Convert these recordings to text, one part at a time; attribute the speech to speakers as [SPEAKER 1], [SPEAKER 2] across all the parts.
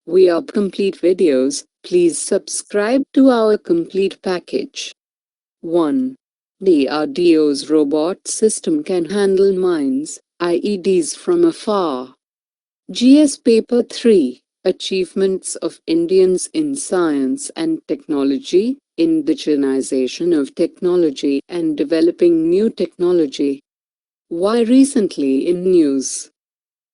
[SPEAKER 1] We are complete videos. Please subscribe to our complete package. 1. The RDA's robot system can handle mines, IEDs from afar. GS Paper 3. Achievements of Indians in Science and Technology, Indigenization of Technology and Developing New Technology. Why recently in news?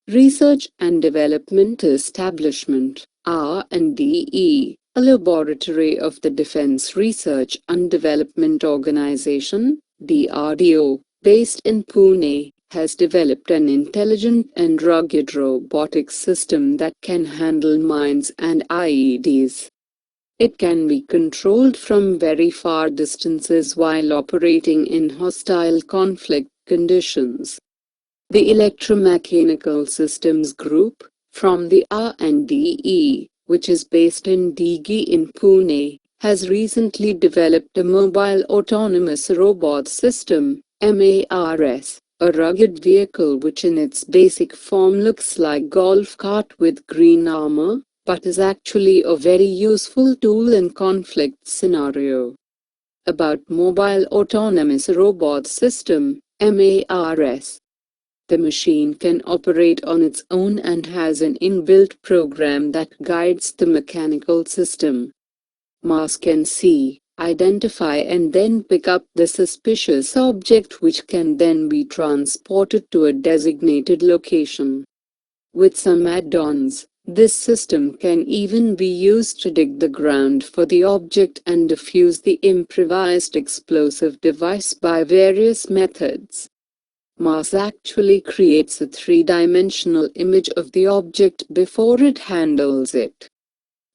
[SPEAKER 1] Research and Development Establishment, RDE, a laboratory of the Defense Research and Development Organization, DRDO, based in Pune, has developed an intelligent and rugged robotic system that can handle mines and IEDs. It can be controlled from very far distances while operating in hostile conflict conditions. The Electromechanical Systems Group, from the R&DE, which is based in Digi in Pune, has recently developed a mobile autonomous robot system, MARS, a rugged vehicle which in its basic form looks like golf cart with green armor, but is actually a very useful tool in conflict scenario. About Mobile Autonomous Robot System, MARS. The machine can operate on its own and has an inbuilt program that guides the mechanical system. MARS can see, identify and then pick up the suspicious object which can then be transported to a designated location. With some add-ons, this system can even be used to dig the ground for the object and defuse the improvised explosive device by various methods. MARS actually creates a three-dimensional image of the object before it handles it.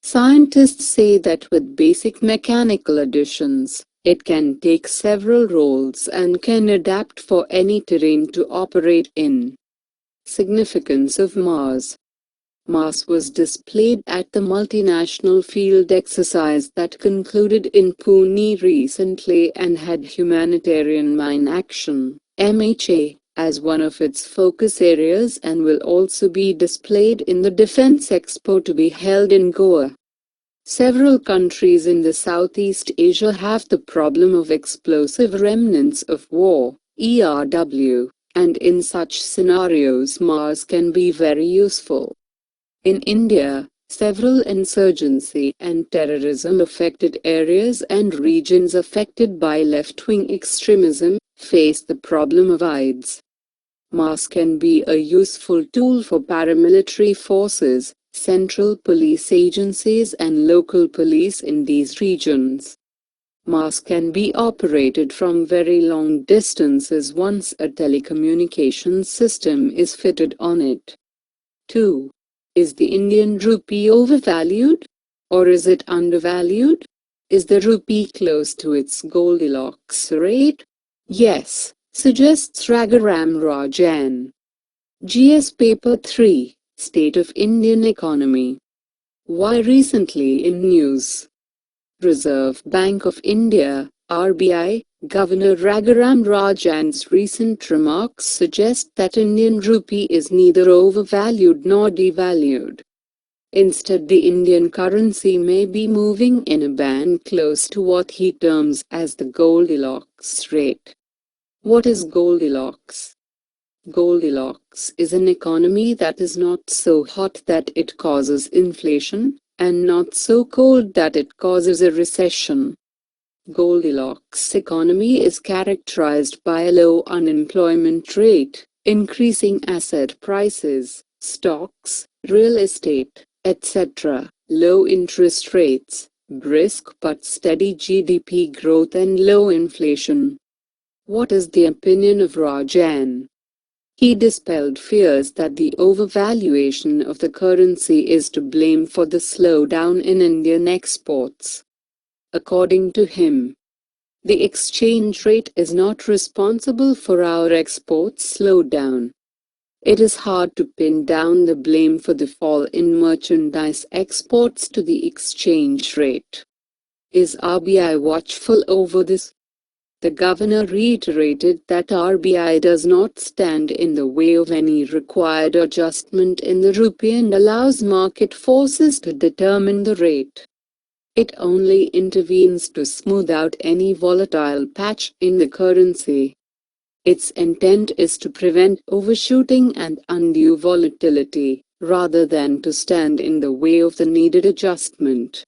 [SPEAKER 1] Scientists say that with basic mechanical additions, it can take several roles and can adapt for any terrain to operate in. Significance of MARS. MARS was displayed at the multinational field exercise that concluded in Pune recently and had humanitarian mine action, MSHA, as one of its focus areas and will also be displayed in the Defense Expo to be held in Goa. Several countries in the Southeast Asia have the problem of explosive remnants of war, ERW, and in such scenarios MARS can be very useful. In India, several insurgency and terrorism-affected areas and regions affected by left-wing extremism face the problem of IEDs. MARS can be a useful tool for paramilitary forces, central police agencies and local police in these regions. MARS can be operated from very long distances once a telecommunications system is fitted on it. 2. Is the Indian rupee overvalued? Or is it undervalued? Is the rupee close to its Goldilocks rate? Yes, suggests Raghuram Rajan. GS Paper 3, State of Indian Economy. Why recently in news? Reserve Bank of India, RBI, Governor Raghuram Rajan's recent remarks suggest that Indian rupee is neither overvalued nor devalued. Instead, the Indian currency may be moving in a band close to what he terms as the Goldilocks rate. What is Goldilocks? Goldilocks is an economy that is not so hot that it causes inflation, and not so cold that it causes a recession. Goldilocks economy is characterized by a low unemployment rate, increasing asset prices, stocks, real estate, etc., low interest rates, brisk but steady GDP growth and low inflation. What is the opinion of Rajan? He dispelled fears that the overvaluation of the currency is to blame for the slowdown in Indian exports. According to him, the exchange rate is not responsible for our exports slowdown. It is hard to pin down the blame for the fall in merchandise exports to the exchange rate. Is RBI watchful over this? The governor reiterated that RBI does not stand in the way of any required adjustment in the rupee and allows market forces to determine the rate. It only intervenes to smooth out any volatile patch in the currency. Its intent is to prevent overshooting and undue volatility, rather than to stand in the way of the needed adjustment.